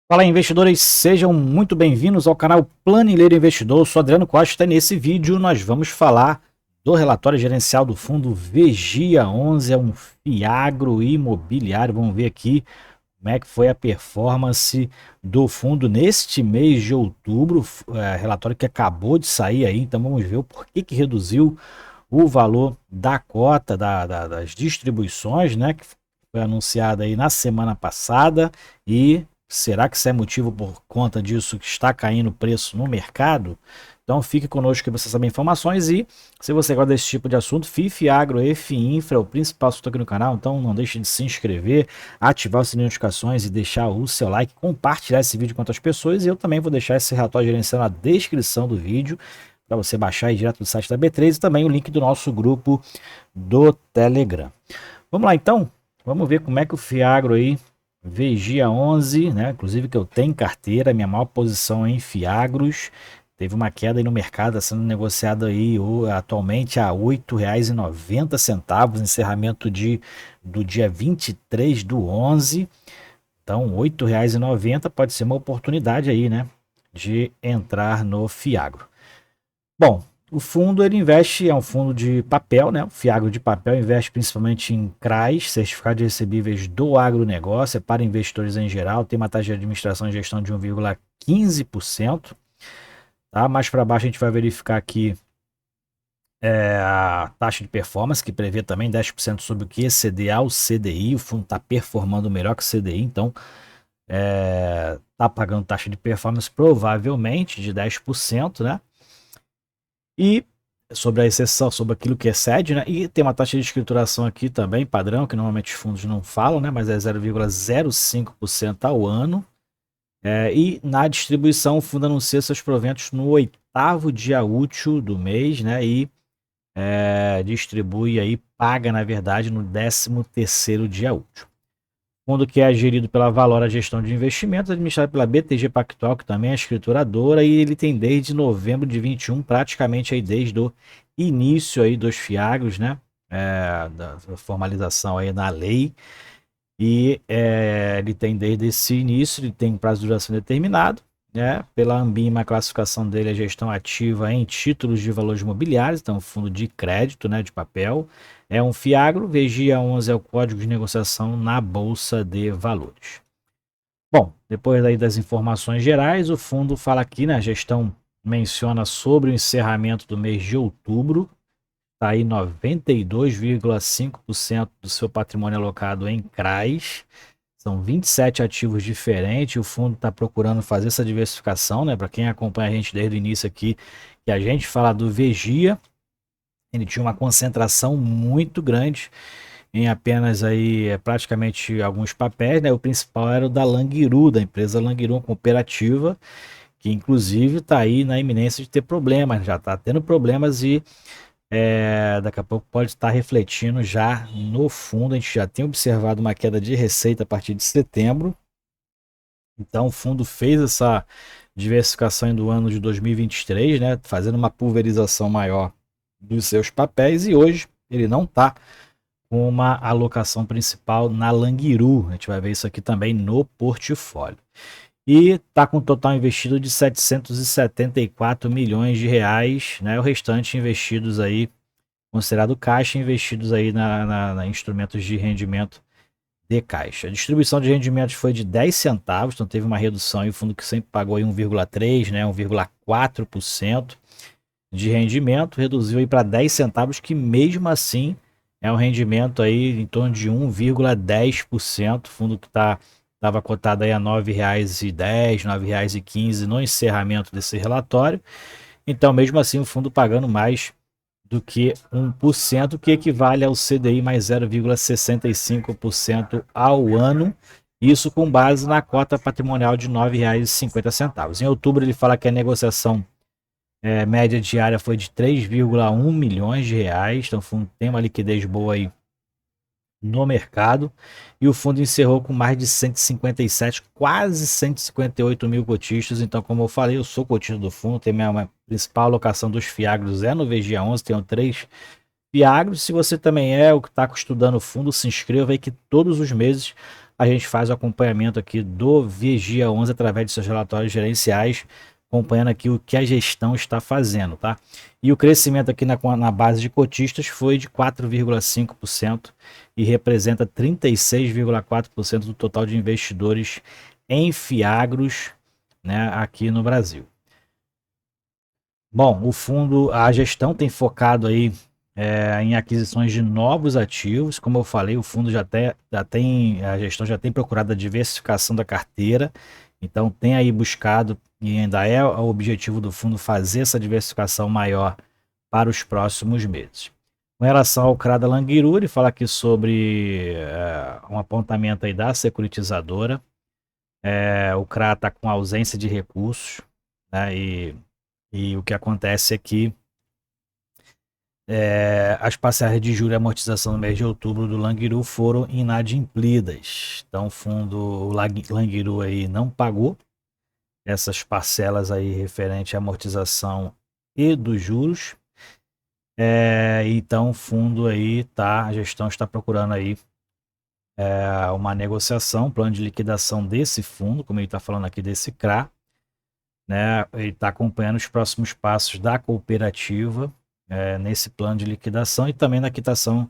Fala, investidores, sejam muito bem-vindos ao canal Planileiro Investidor. Eu sou Adriano Costa e nesse vídeo nós vamos falar do relatório gerencial do fundo Vigia 11, é um fiagro imobiliário. Vamos ver aqui como é que foi a performance do fundo neste mês de outubro, relatório que acabou de sair aí, então vamos ver o porquê que reduziu o valor da cota das distribuições, né, que foi anunciada aí na semana passada. E será que isso é motivo por conta disso que está caindo o preço no mercado? Então fique conosco que você sabe informações e se você gosta desse tipo de assunto, FIF, Agro, EF, Infra, o principal assunto aqui no canal, então não deixe de se inscrever, ativar as notificações e deixar o seu like, compartilhar esse vídeo com outras pessoas e eu também vou deixar esse relatório gerencial na descrição do vídeo para você baixar aí direto do site da B3 e também o link do nosso grupo do Telegram. Vamos lá então, vamos ver como é que o Fiagro aí Vigia 11, né? Inclusive que eu tenho em carteira, minha maior posição em Fiagros. Teve uma queda aí no mercado, sendo negociado aí atualmente a R$ 8,90, encerramento do dia 23 do 11. Então, R$ 8,90 pode ser uma oportunidade aí, né? De entrar no Fiagro. Bom, o fundo ele investe, é um fundo de papel, né? O Fiagro de papel investe principalmente em CRAs, certificados de recebíveis do agronegócio, é para investidores em geral, tem uma taxa de administração e gestão de 1,15%. Tá? Mais para baixo a gente vai verificar aqui a taxa de performance, que prevê também 10% sobre o que exceder ao CDI. O fundo está performando melhor que o CDI, então está pagando taxa de performance provavelmente de 10%, né? E sobre a exceção, sobre aquilo que excede, né? E tem uma taxa de escrituração aqui também, padrão, que normalmente os fundos não falam, né? Mas é 0,05% ao ano. E na distribuição, o fundo anuncia seus proventos no 8º dia útil do mês, né? E distribui aí, paga, na verdade, no 13º dia útil. Fundo que é gerido pela Valora Gestão de Investimentos, administrado pela BTG Pactual, que também é escrituradora, e ele tem desde novembro de 21, praticamente aí desde o início aí dos fiagros, né? Da formalização aí na lei. E ele tem desde esse início, ele tem prazo de duração determinado, né? Pela Ambima, a classificação dele é gestão ativa em títulos de valores imobiliários, então fundo de crédito, né, de papel. É um fiagro, Vigia 11 é o código de negociação na Bolsa de Valores. Bom, depois aí das informações gerais, o fundo fala aqui, né, a gestão menciona sobre o encerramento do mês de outubro, está aí 92,5% do seu patrimônio alocado em CRAs. São 27 ativos diferentes. O fundo está procurando fazer essa diversificação, né? Para quem acompanha a gente desde o início aqui, que a gente fala do Vigia, ele tinha uma concentração muito grande em apenas aí praticamente alguns papéis, né? O principal era o da Languiru, da empresa Languiru, uma cooperativa, que inclusive está aí na iminência de ter problemas, já está tendo problemas e daqui a pouco pode estar refletindo já no fundo. A gente já tem observado uma queda de receita a partir de setembro. Então o fundo fez essa diversificação do ano de 2023, né, fazendo uma pulverização maior dos seus papéis e hoje ele não está com uma alocação principal na Languiru. A gente vai ver isso aqui também no portfólio. E está com um total investido de 774 milhões de reais, né? O restante investidos aí, considerado caixa, investidos aí na instrumentos de rendimento de caixa. A distribuição de rendimentos foi de 10 centavos, então teve uma redução aí, o fundo que sempre pagou aí 1,3, né, 1,4% de rendimento, reduziu aí para 10 centavos, que mesmo assim é um rendimento aí em torno de 1,10%, fundo que estava cotado aí a R$ 9,10, R$ 9,15 no encerramento desse relatório. Então, mesmo assim, o fundo pagando mais do que 1%, que equivale ao CDI mais 0,65% ao ano. Isso com base na cota patrimonial de R$ 9,50. Em outubro, ele fala que a negociação média diária foi de 3,1 milhões de reais. Então, o fundo tem uma liquidez boa aí no mercado. E o fundo encerrou com mais de 157, quase 158 mil cotistas. Então, como eu falei, eu sou cotista do fundo, tem minha principal alocação dos fiagros no Vigia 11, tenho 3 fiagros. Se você também é o que está estudando o fundo, se inscreva aí que todos os meses a gente faz o acompanhamento aqui do Vigia 11 através de seus relatórios gerenciais, acompanhando aqui o que a gestão está fazendo, tá? E o crescimento aqui na base de cotistas foi de 4,5% e representa 36,4% do total de investidores em Fiagros, né, aqui no Brasil. Bom, o fundo, a gestão tem focado aí em aquisições de novos ativos. Como eu falei, o fundo a gestão já tem procurado a diversificação da carteira, então tem aí buscado, e ainda é o objetivo do fundo fazer essa diversificação maior para os próximos meses. Com relação ao CRA da Languiru, ele fala aqui sobre um apontamento aí da securitizadora. O CRA está com ausência de recursos, né, e o que acontece é que as parcelas de juros e amortização no mês de outubro do Languiru foram inadimplidas. Então o fundo Languiru aí não pagou essas parcelas aí referente à amortização e dos juros. Então o fundo aí a gestão está procurando aí uma negociação, plano de liquidação desse fundo, como ele está falando aqui desse CRA, né? Ele está acompanhando os próximos passos da cooperativa nesse plano de liquidação e também na quitação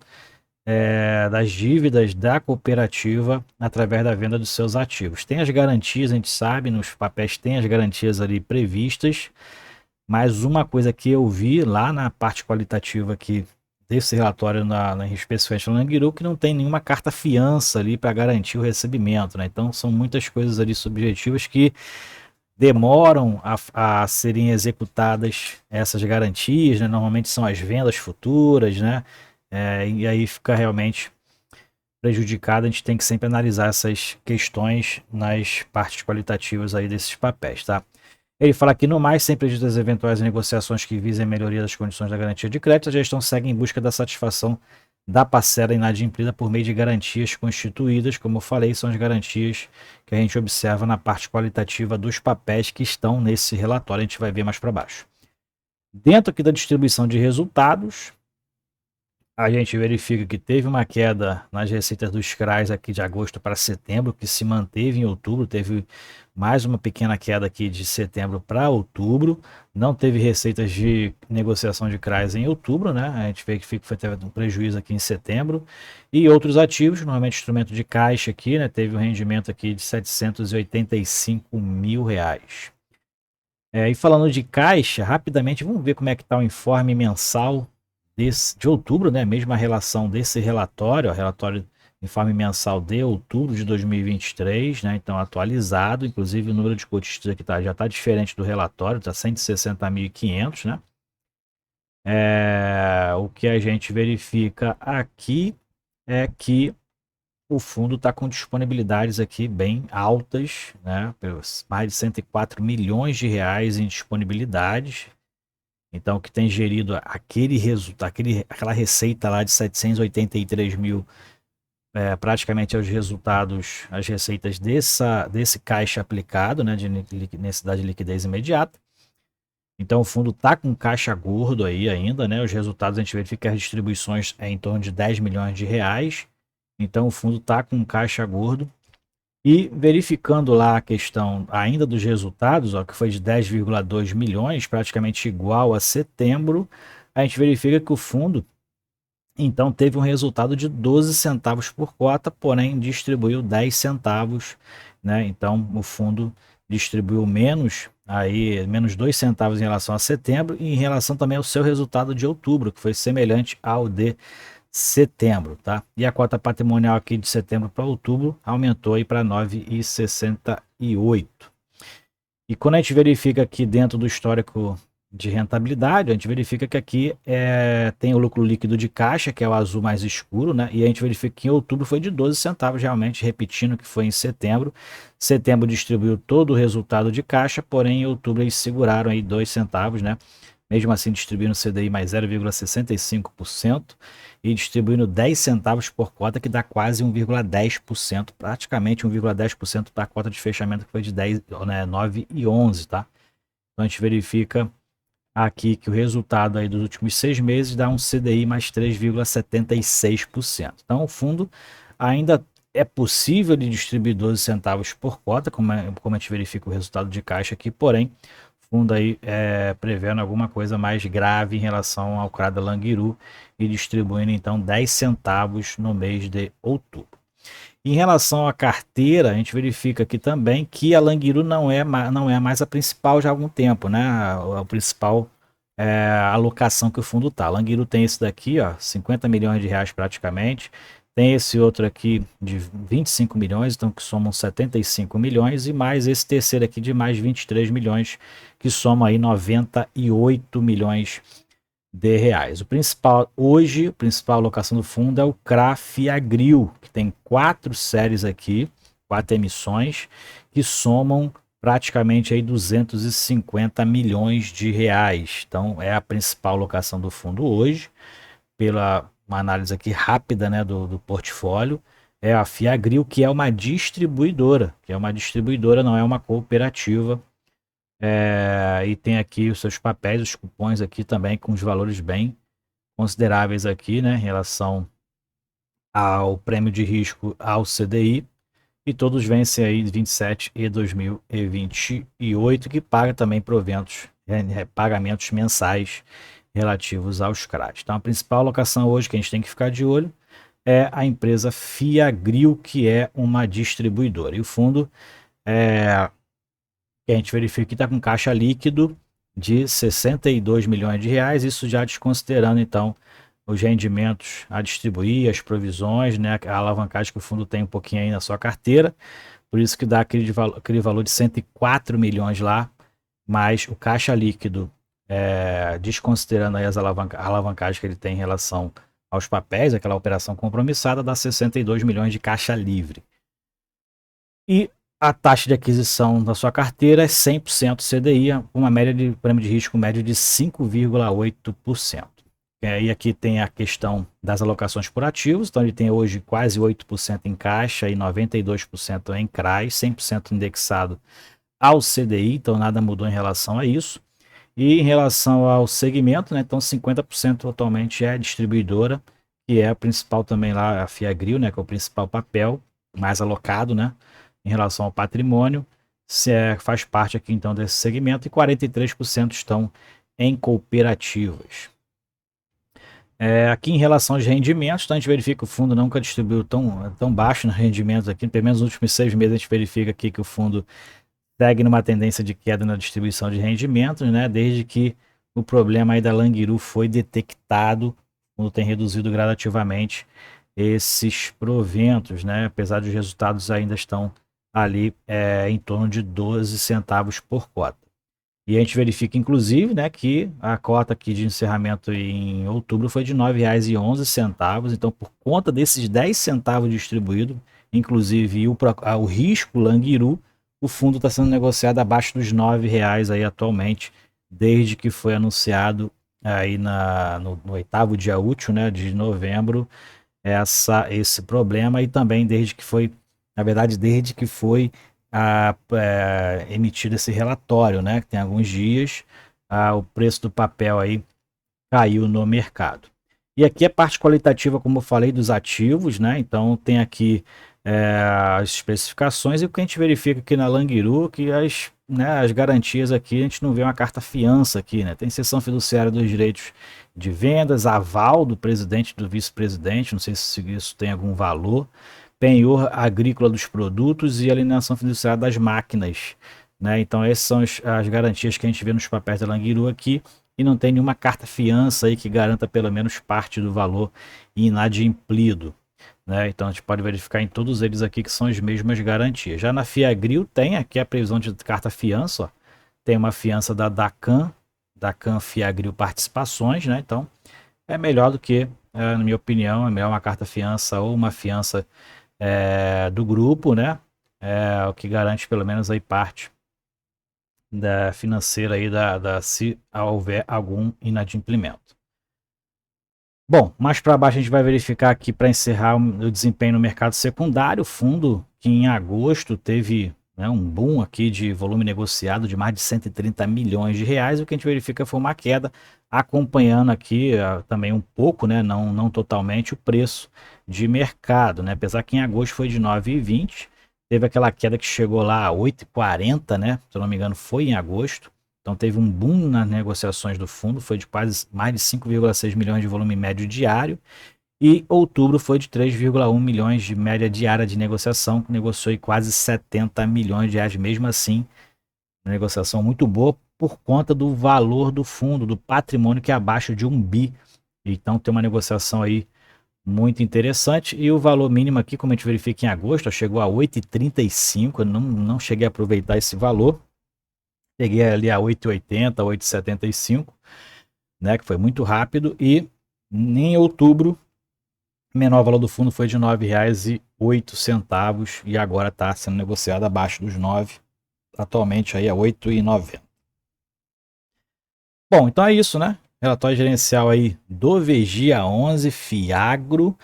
das dívidas da cooperativa através da venda dos seus ativos. Tem as garantias, a gente sabe, nos papéis tem as garantias ali previstas, mas uma coisa que eu vi lá na parte qualitativa aqui desse relatório na especificamente no Languiru, que não tem nenhuma carta fiança ali para garantir o recebimento, né? Então são muitas coisas ali subjetivas que demoram a serem executadas essas garantias, né? Normalmente são as vendas futuras, né? E aí fica realmente prejudicado. A gente tem que sempre analisar essas questões nas partes qualitativas aí desses papéis, tá? Ele fala que no mais, sem prejuízo das eventuais negociações que visem a melhoria das condições da garantia de crédito, a gestão segue em busca da satisfação da parcela inadimplida por meio de garantias constituídas. Como eu falei, são as garantias que a gente observa na parte qualitativa dos papéis que estão nesse relatório. A gente vai ver mais para baixo. Dentro aqui da distribuição de resultados, a gente verifica que teve uma queda nas receitas dos CRAs aqui de agosto para setembro, que se manteve em outubro, teve mais uma pequena queda aqui de setembro para outubro, não teve receitas de negociação de CRAs em outubro, né? A gente vê que foi um prejuízo aqui em setembro, e outros ativos, normalmente instrumento de caixa aqui, né? Teve um rendimento aqui de R$ 785 mil. E falando de caixa, rapidamente, vamos ver como é que está o informe mensal de outubro, né? Mesma relação desse relatório, relatório informe mensal de outubro de 2023, né? Então atualizado, inclusive o número de cotistas aqui já está diferente do relatório, está 160.500, né? O que a gente verifica aqui é que o fundo está com disponibilidades aqui bem altas, né? Mais de 104 milhões de reais em disponibilidades. Então, que tem gerido aquele resultado, aquela receita lá de 783 mil, praticamente os resultados, as receitas desse caixa aplicado, né, de necessidade de liquidez imediata. Então, o fundo está com caixa gordo aí ainda, né? Os resultados a gente verifica as distribuições em torno de 10 milhões de reais. Então, o fundo está com caixa gordo. E verificando lá a questão ainda dos resultados, ó, que foi de 10,2 milhões, praticamente igual a setembro, a gente verifica que o fundo, então, teve um resultado de 12 centavos por cota, porém distribuiu 10 centavos, né? Então, o fundo distribuiu menos 2 centavos em relação a setembro e em relação também ao seu resultado de outubro, que foi semelhante ao de setembro, tá? E a cota patrimonial aqui de setembro para outubro aumentou aí para 9,68. E quando a gente verifica aqui dentro do histórico de rentabilidade, a gente verifica que aqui tem o lucro líquido de caixa, que é o azul mais escuro, né? E a gente verifica que em outubro foi de 12 centavos, realmente, repetindo que foi em setembro. Setembro distribuiu todo o resultado de caixa, porém em outubro eles seguraram aí 2 centavos, né? Mesmo assim distribuindo CDI mais 0,65% e distribuindo 10 centavos por cota, que dá quase 1,10%, praticamente 1,10% para a cota de fechamento, que foi de 9,11, tá? Então a gente verifica aqui que o resultado aí dos últimos 6 meses dá um CDI mais 3,76%. Então o fundo ainda é possível de distribuir 12 centavos por cota, como a gente verifica o resultado de caixa aqui, porém, o fundo aí prevendo alguma coisa mais grave em relação ao CRA da Languiru e distribuindo então 10 centavos no mês de outubro. Em relação à carteira, a gente verifica aqui também que a Languiru não é mais a principal já há algum tempo, né? A principal alocação que o fundo tá. A Languiru tem esse daqui, ó, 50 milhões de reais praticamente. Tem esse outro aqui de 25 milhões, então que somam 75 milhões, e mais esse terceiro aqui de mais 23 milhões, que soma aí 98 milhões de reais. O principal alocação do fundo é o CRA Fiagro, que tem 4 séries aqui, 4 emissões, que somam praticamente aí 250 milhões de reais. Então é a principal alocação do fundo hoje, pela uma análise aqui rápida, né, do portfólio. É a Fiagro, que é uma distribuidora, não é uma cooperativa. E tem aqui os seus papéis, os cupons aqui também com os valores bem consideráveis aqui, né, em relação ao prêmio de risco ao CDI, e todos vencem aí 27 e 2028, que paga também proventos, pagamentos mensais relativos aos CRAs. Então a principal alocação hoje que a gente tem que ficar de olho é a empresa Fiagro, que é uma distribuidora. E o fundo que a gente verifica que está com caixa líquido de 62 milhões de reais, isso já desconsiderando então os rendimentos a distribuir, as provisões, né, a alavancagem que o fundo tem um pouquinho aí na sua carteira, por isso que dá aquele valor de 104 milhões lá, mas o caixa líquido, desconsiderando aí a alavancagem que ele tem em relação aos papéis, aquela operação compromissada, dá 62 milhões de caixa livre. E a taxa de aquisição da sua carteira é 100% CDI, uma média de prêmio de risco médio de 5,8%. E aqui tem a questão das alocações por ativos, então ele tem hoje quase 8% em caixa e 92% em CRAs, 100% indexado ao CDI, então nada mudou em relação a isso. E em relação ao segmento, né, então 50% atualmente é distribuidora, que é a principal também lá, a Fiagro, né, que é o principal papel mais alocado, né, em relação ao patrimônio, faz parte aqui então desse segmento, e 43% estão em cooperativas. Aqui em relação aos rendimentos, então a gente verifica que o fundo nunca distribuiu tão baixo nos rendimentos aqui, pelo menos nos últimos 6 meses a gente verifica aqui que o fundo segue numa tendência de queda na distribuição de rendimentos, né, desde que o problema aí da Languiru foi detectado, o fundo tem reduzido gradativamente esses proventos, né, apesar dos resultados ainda estão ali em torno de 12 centavos por cota. E a gente verifica, inclusive, né, que a cota aqui de encerramento em outubro foi de R$ 9,11. Então, por conta desses 10 centavos distribuídos, inclusive o risco Languiru, o fundo está sendo negociado abaixo dos R$ 9,00 aí atualmente, desde que foi anunciado aí no 8º dia útil, né, de novembro, esse problema, e também desde que foi emitido esse relatório, né, que tem alguns dias, o preço do papel aí caiu no mercado. E aqui a parte qualitativa, como eu falei, dos ativos, né, então tem aqui as especificações, e o que a gente verifica aqui na Languiru, que as garantias aqui, a gente não vê uma carta fiança aqui, né, tem cessão fiduciária dos direitos de vendas, aval do presidente e do vice-presidente, não sei se isso tem algum valor, penhor agrícola dos produtos e alienação fiduciária das máquinas, né? Então essas são as garantias que a gente vê nos papéis da Languiru aqui, e não tem nenhuma carta fiança aí que garanta pelo menos parte do valor inadimplido, né? Então a gente pode verificar em todos eles aqui que são as mesmas garantias. Já na Fiagro tem aqui a previsão de carta fiança, ó. Tem uma fiança da Dacan Fiagro Participações, né? Então é melhor do que, na minha opinião, é melhor uma carta fiança ou uma fiança do grupo, né? O que garante pelo menos aí parte da financeira aí se houver algum inadimplimento. Bom, mais para baixo a gente vai verificar aqui, para encerrar, o desempenho no mercado secundário. O fundo que em agosto teve, né, um boom aqui de volume negociado de mais de 130 milhões de reais. O que a gente verifica foi uma queda, acompanhando aqui também um pouco, né, não totalmente, o preço de mercado, né? Apesar que em agosto foi de 9,20, teve aquela queda que chegou lá a 8,40, né? Se eu não me engano, foi em agosto. Então teve um boom nas negociações do fundo, foi de quase mais de 5,6 milhões de volume médio diário. E outubro foi de 3,1 milhões de média diária de negociação, que negociou em quase 70 milhões de reais, mesmo assim, uma negociação muito boa por conta do valor do fundo, do patrimônio que é abaixo de 1 bi. Então tem uma negociação aí muito interessante. E o valor mínimo aqui, como a gente verifica em agosto, chegou a 8,35. Eu não cheguei a aproveitar esse valor. Peguei ali a 8,80, 8,75, né, que foi muito rápido. E em outubro, o menor valor do fundo foi de R$ 9,08 e agora está sendo negociado abaixo dos 9. Atualmente aí é 8,90. Bom, então é isso, né? Relatório gerencial aí do Vigia 11 Fiagro,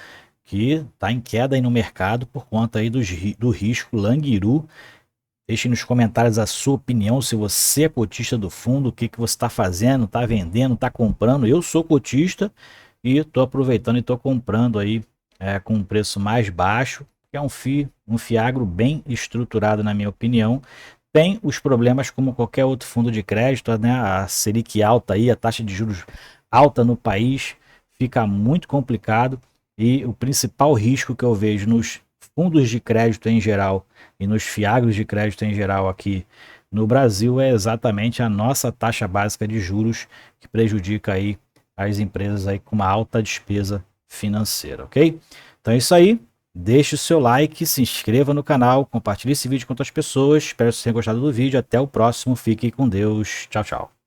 que está em queda aí no mercado por conta aí do risco Languiru. Deixe nos comentários a sua opinião, se você é cotista do fundo, o que você está fazendo, está vendendo, está comprando. Eu sou cotista e estou aproveitando e estou comprando aí com um preço mais baixo, que é um Fiagro bem estruturado, na minha opinião. Tem os problemas como qualquer outro fundo de crédito, né? A Selic alta aí, a taxa de juros alta no país, fica muito complicado. E o principal risco que eu vejo nos fundos de crédito em geral e nos fiagros de crédito em geral aqui no Brasil é exatamente a nossa taxa básica de juros, que prejudica aí as empresas aí com uma alta despesa financeira, ok? Então é isso aí. Deixe o seu like, se inscreva no canal, compartilhe esse vídeo com outras pessoas. Espero que vocês tenham gostado do vídeo. Até o próximo. Fique com Deus. Tchau, tchau.